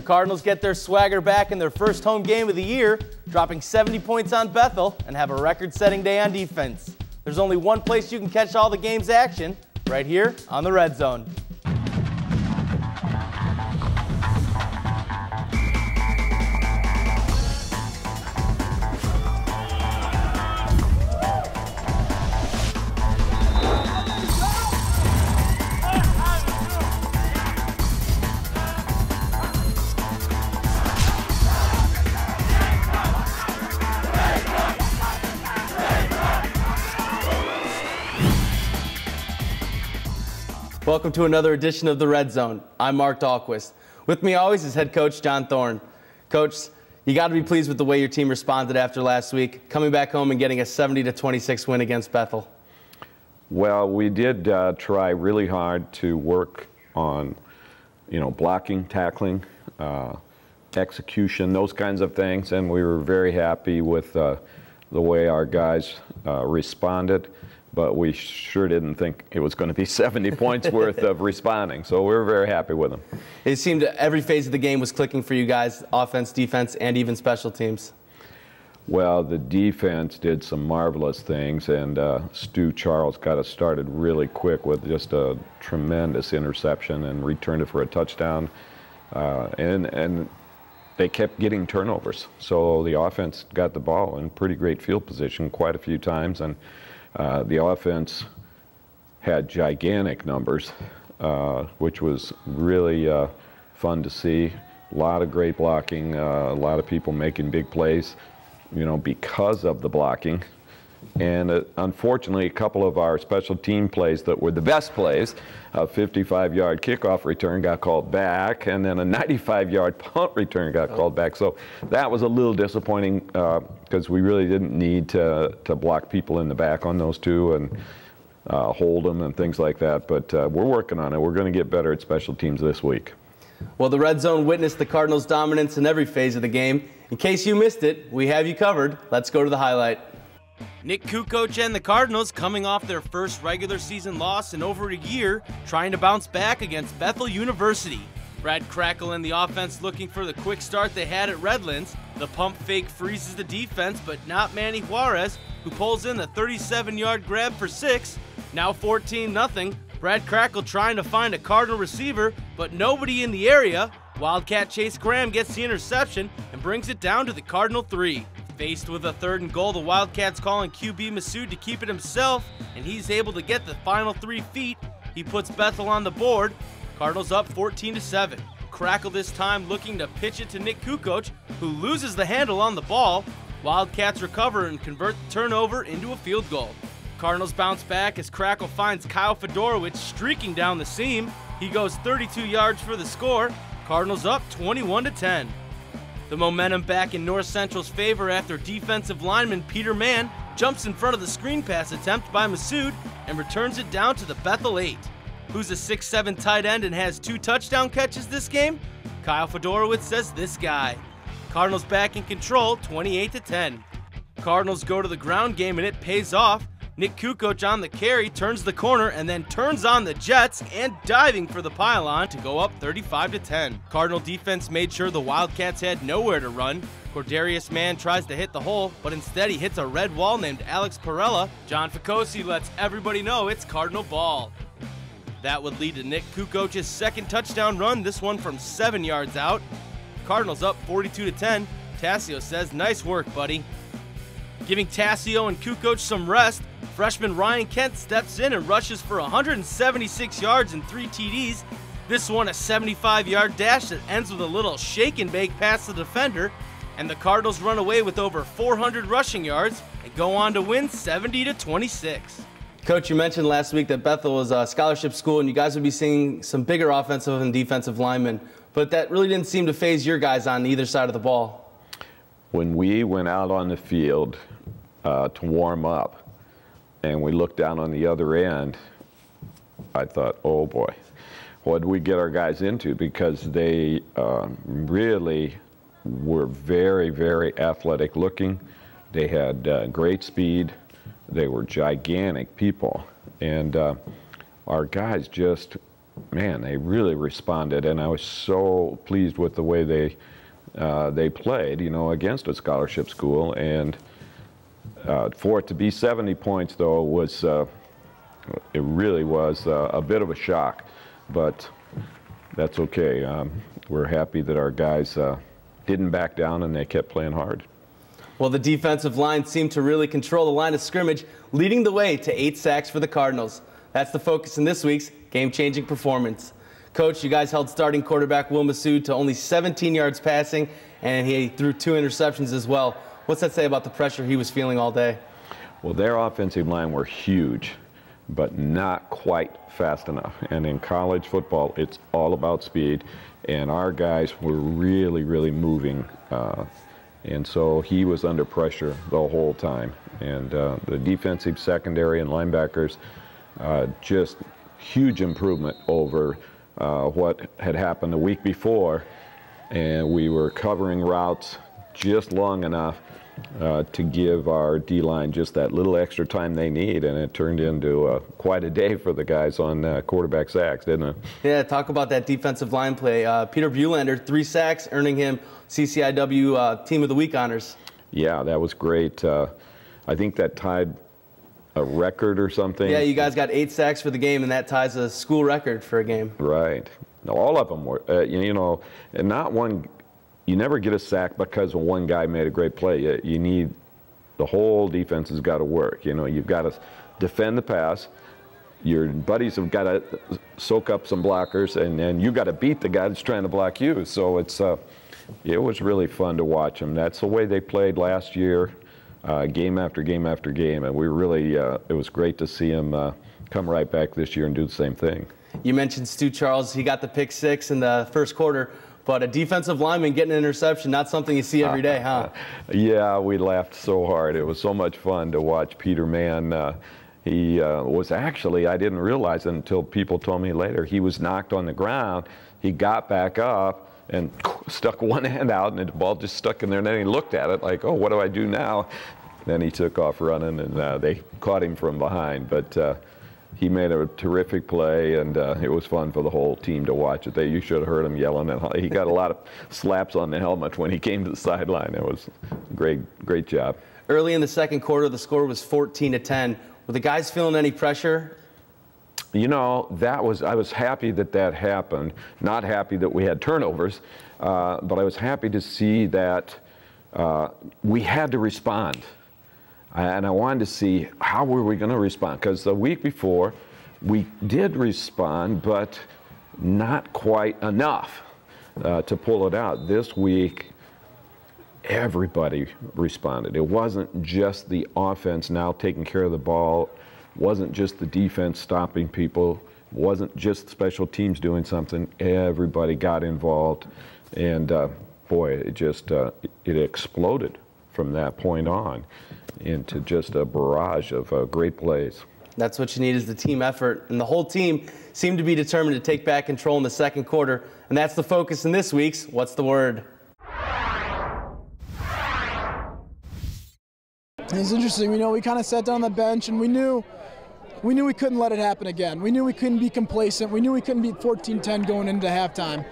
The Cardinals get their swagger back in their first home game of the year, dropping 70 points on Bethel and have a record-setting day on defense. There's only one place you can catch all the game's action, right here on the Red Zone. Welcome to another edition of the Red Zone. I'm Mark Dahlquist. With me always is head coach John Thorne. Coach, you got to be pleased with the way your team responded after last week, coming back home and getting a 70-26 win against Bethel. Well, we did try really hard to work on, blocking, tackling, execution, those kinds of things, and we were very happy with the way our guys responded. But we sure didn't think it was going to be 70 points worth of responding, so we were very happy with them. It seemed every phase of the game was clicking for you guys, offense, defense, and even special teams. Well, the defense did some marvelous things, and Stu Charles got us started really quick with just a tremendous interception and returned it for a touchdown. And they kept getting turnovers, so the offense got the ball in pretty great field position quite a few times, and the offense had gigantic numbers, which was really fun to see. A lot of great blocking, a lot of people making big plays, because of the blocking. And unfortunately, a couple of our special team plays that were the best plays, a 55-yard kickoff return got called back, and then a 95-yard punt return got called back. So that was a little disappointing because we really didn't need to block people in the back on those two and hold them and things like that. But we're working on it. We're going to get better at special teams this week. Well, the Red Zone witnessed the Cardinals' dominance in every phase of the game. In case you missed it, we have you covered. Let's go to the highlight. Nick Kukoc and the Cardinals coming off their first regular season loss in over a year, trying to bounce back against Bethel University. Brad Crackle and the offense looking for the quick start they had at Redlands. The pump fake freezes the defense, but not Manny Juarez, who pulls in the 37-yard grab for 6. Now 14-0. Brad Crackle trying to find a Cardinal receiver, but nobody in the area. Wildcat Chase Graham gets the interception and brings it down to the Cardinal 3. Faced with a 3rd and goal, the Wildcats calling QB Masood to keep it himself, and he's able to get the final 3 feet. He puts Bethel on the board. Cardinals up 14-7. Crackle this time looking to pitch it to Nick Kukoc, who loses the handle on the ball. Wildcats recover and convert the turnover into a field goal. Cardinals bounce back as Crackle finds Kyle Fedorowicz streaking down the seam. He goes 32 yards for the score. Cardinals up 21-10. The momentum back in North Central's favor after defensive lineman Peter Mann jumps in front of the screen pass attempt by Masood and returns it down to the Bethel 8. Who's a 6'7" tight end and has 2 touchdown catches this game? Kyle Fedorowicz says this guy. Cardinals back in control, 28-10. Cardinals go to the ground game and it pays off. Nick Kukoc on the carry turns the corner and then turns on the jets and diving for the pylon to go up 35-10. Cardinal defense made sure the Wildcats had nowhere to run. Cordarius Mann tries to hit the hole, but instead he hits a red wall named Alex Perella. John Ficosi lets everybody know it's Cardinal ball. That would lead to Nick Kukoc's 2nd touchdown run, this one from 7 yards out. Cardinals up 42-10. Tassio says, nice work, buddy. Giving Tassio and Kukoc some rest, freshman Ryan Kent steps in and rushes for 176 yards and 3 TDs. This one a 75-yard dash that ends with a little shake and bake past the defender, and the Cardinals run away with over 400 rushing yards and go on to win 70-26. Coach, you mentioned last week that Bethel was a scholarship school and you guys would be seeing some bigger offensive and defensive linemen, but that really didn't seem to phase your guys on either side of the ball. When we went out on the field to warm up, and we looked down on the other end, I thought, oh boy, what did we get our guys into? Because they really were very, very athletic looking. They had great speed. They were gigantic people. And our guys just man, they really responded, and I was so pleased with the way they played, you know, against a scholarship school. And for it to be 70 points, though, was it really was a bit of a shock, but that's okay. We're happy that our guys didn't back down and they kept playing hard. Well, the defensive line seemed to really control the line of scrimmage, leading the way to 8 sacks for the Cardinals. That's the focus in this week's game-changing performance. Coach, you guys held starting quarterback Will Massoud to only 17 yards passing, and he threw 2 interceptions as well. What's that say about the pressure he was feeling all day? Well, their offensive line were huge, but not quite fast enough. And in college football, it's all about speed, and our guys were really, really moving. And so he was under pressure the whole time. And the defensive secondary and linebackers, just huge improvement over what had happened the week before. And we were covering routes just long enough to give our D-line just that little extra time they need, and it turned into quite a day for the guys on quarterback sacks, didn't it? Yeah, talk about that defensive line play. Peter Bulander, 3 sacks, earning him CCIW Team of the Week honors. Yeah, that was great. I think that tied a record or something. Yeah, you guys got 8 sacks for the game, and that ties a school record for a game. Right. No, all of them were, you know, and not one. You never get a sack because one guy made a great play. You need, the whole defense has got to work. You know, you've got to defend the pass. Your buddies have got to soak up some blockers, and then you got to beat the guy that's trying to block you. So it was really fun to watch them. That's the way they played last year, game after game after game, and we really, it was great to see them come right back this year and do the same thing. You mentioned Stu Charles. He got the pick 6 in the first quarter. But a defensive lineman getting an interception, not something you see every day, huh? Yeah, we laughed so hard. It was so much fun to watch Peter Mann. He was actually, I didn't realize it until people told me later, he was knocked on the ground. He got back up and stuck one hand out, and the ball just stuck in there. And then he looked at it like, oh, what do I do now? Then he took off running, and they caught him from behind. But he made a terrific play, and it was fun for the whole team to watch it. You should have heard him yelling, and he got a lot of slaps on the helmet when he came to the sideline. It was a great job. Early in the second quarter, the score was 14-10. Were the guys feeling any pressure? You know, I was happy that happened. Not happy that we had turnovers, but I was happy to see that we had to respond. And I wanted to see how were we going to respond, because the week before we did respond, but not quite enough to pull it out. This week, everybody responded. It wasn't just the offense now taking care of the ball. It wasn't just the defense stopping people. It wasn't just special teams doing something. Everybody got involved, and boy, it just it exploded from that point on into just a barrage of great plays. That's what you need, is the team effort. And the whole team seemed to be determined to take back control in the second quarter. And that's the focus in this week's What's the Word? It's interesting. You know, we kind of sat down on the bench and we knew we couldn't let it happen again. We knew we couldn't be complacent. We knew we couldn't beat 14-10 going into halftime.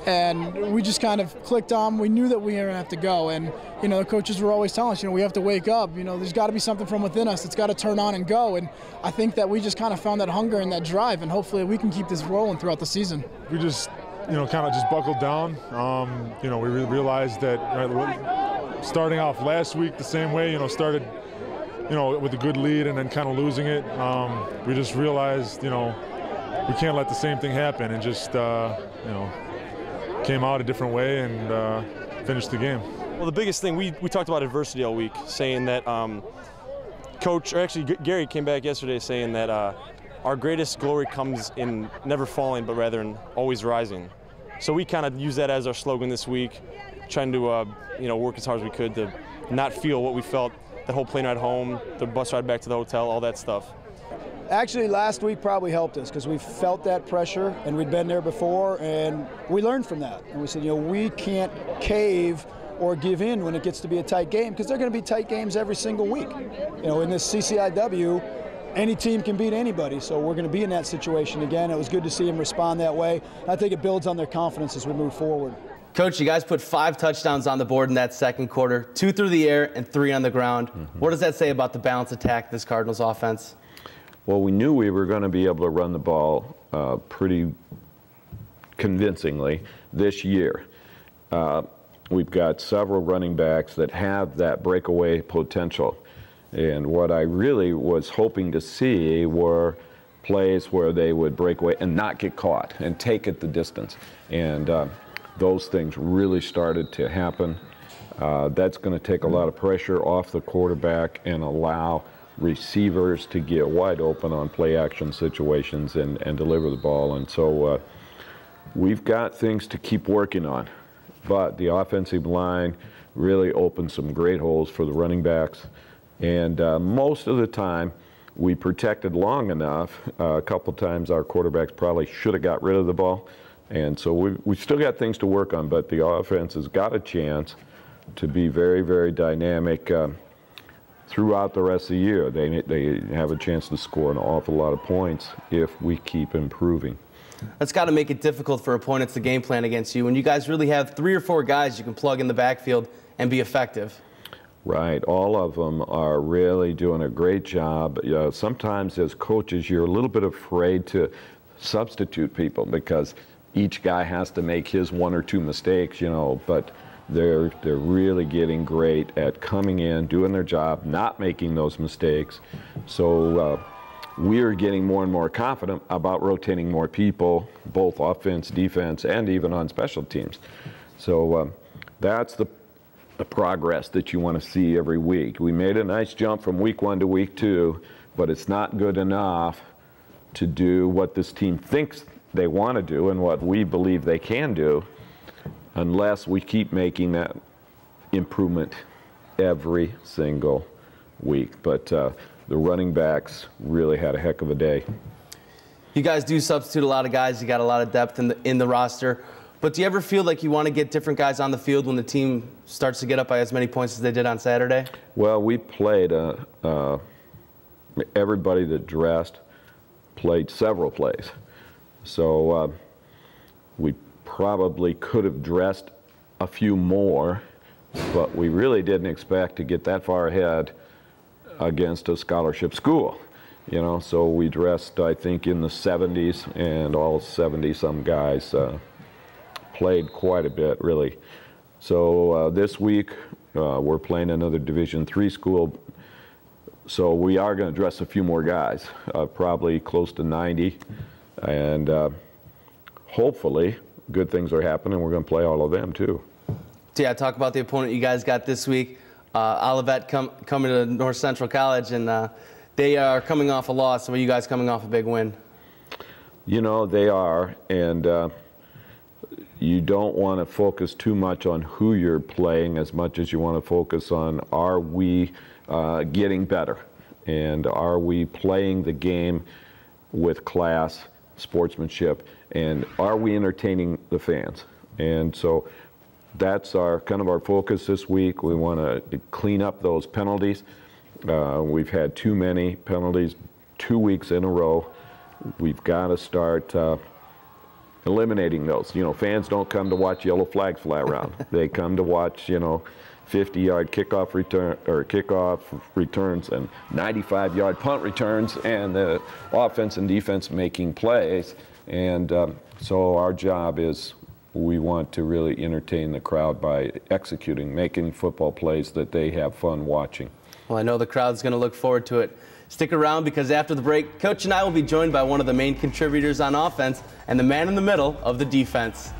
And we just kind of clicked on. We knew that we were going to have to go. And, you know, the coaches were always telling us, you know, we have to wake up. You know, there's got to be something from within us. It's got to turn on and go. And I think that we just kind of found that hunger and that drive. And hopefully we can keep this rolling throughout the season. We just, you know, kind of just buckled down. You know, we realized that starting off last week the same way, you know, started, you know, with a good lead and then kind of losing it. We just realized, you know, we can't let the same thing happen, and just, you know, came out a different way and finished the game. Well, the biggest thing, we talked about adversity all week, saying that Gary came back yesterday saying that our greatest glory comes in never falling, but rather in always rising. So we kind of used that as our slogan this week, trying to you know, work as hard as we could to not feel what we felt that whole plane ride home, the bus ride back to the hotel, all that stuff. Actually, last week probably helped us because we felt that pressure and we'd been there before, and we learned from that. And we said, you know, we can't cave or give in when it gets to be a tight game, because they're going to be tight games every single week. You know, in this CCIW, any team can beat anybody, so we're going to be in that situation again. It was good to see them respond that way. I think it builds on their confidence as we move forward. Coach, you guys put 5 touchdowns on the board in that second quarter, 2 through the air and 3 on the ground. What does that say about the balanced attack of this Cardinals offense? Well, we knew we were going to be able to run the ball pretty convincingly this year. We've got several running backs that have that breakaway potential. And what I really was hoping to see were plays where they would break away and not get caught and take it the distance. And those things really started to happen. That's going to take a lot of pressure off the quarterback and allow receivers to get wide open on play action situations and deliver the ball. And so we've got things to keep working on. But the offensive line really opened some great holes for the running backs. And most of the time, we protected long enough. A couple times our quarterbacks probably should have got rid of the ball. And so we've still got things to work on, but the offense has got a chance to be very, very dynamic throughout the rest of the year. They have a chance to score an awful lot of points if we keep improving. That's got to make it difficult for opponents to game plan against you when you guys really have 3 or 4 guys you can plug in the backfield and be effective. Right. All of them are really doing a great job. Sometimes as coaches, you're a little bit afraid to substitute people because each guy has to make his 1 or 2 mistakes, but they're really getting great at coming in, doing their job, not making those mistakes. So we're getting more and more confident about rotating more people, both offense, defense, and even on special teams. So that's the progress that you want to see every week. We made a nice jump from week 1 to week 2, but it's not good enough to do what this team thinks they want to do and what we believe they can do unless we keep making that improvement every single week. But the running backs really had a heck of a day. You guys do substitute a lot of guys. You got a lot of depth in the roster. But do you ever feel like you want to get different guys on the field when the team starts to get up by as many points as they did on Saturday? Well, we played everybody that dressed played several plays. So we probably could have dressed a few more, but we really didn't expect to get that far ahead against a scholarship school. So we dressed, I think, in the 70s, and all 70-some guys played quite a bit, really. So this week we're playing another Division III school, so we are going to dress a few more guys, probably close to 90, and hopefully good things are happening. We're going to play all of them too. So yeah, talk about the opponent you guys got this week. Olivet coming to North Central College, and they are coming off a loss. So are you guys coming off a big win? They are, and you don't want to focus too much on who you're playing as much as you want to focus on, are we getting better? And are we playing the game with class, sportsmanship, and are we entertaining the fans? And so that's kind of our focus this week. We want to clean up those penalties. We've had too many penalties 2 weeks in a row. We've got to start eliminating those. Fans don't come to watch yellow flags fly around. They come to watch, 50-yard kickoff returns and 95-yard punt returns, and the offense and defense making plays. And so our job is we want to really entertain the crowd by executing, making football plays that they have fun watching. Well, I know the crowd's going to look forward to it. Stick around, because after the break, Coach and I will be joined by one of the main contributors on offense and the man in the middle of the defense.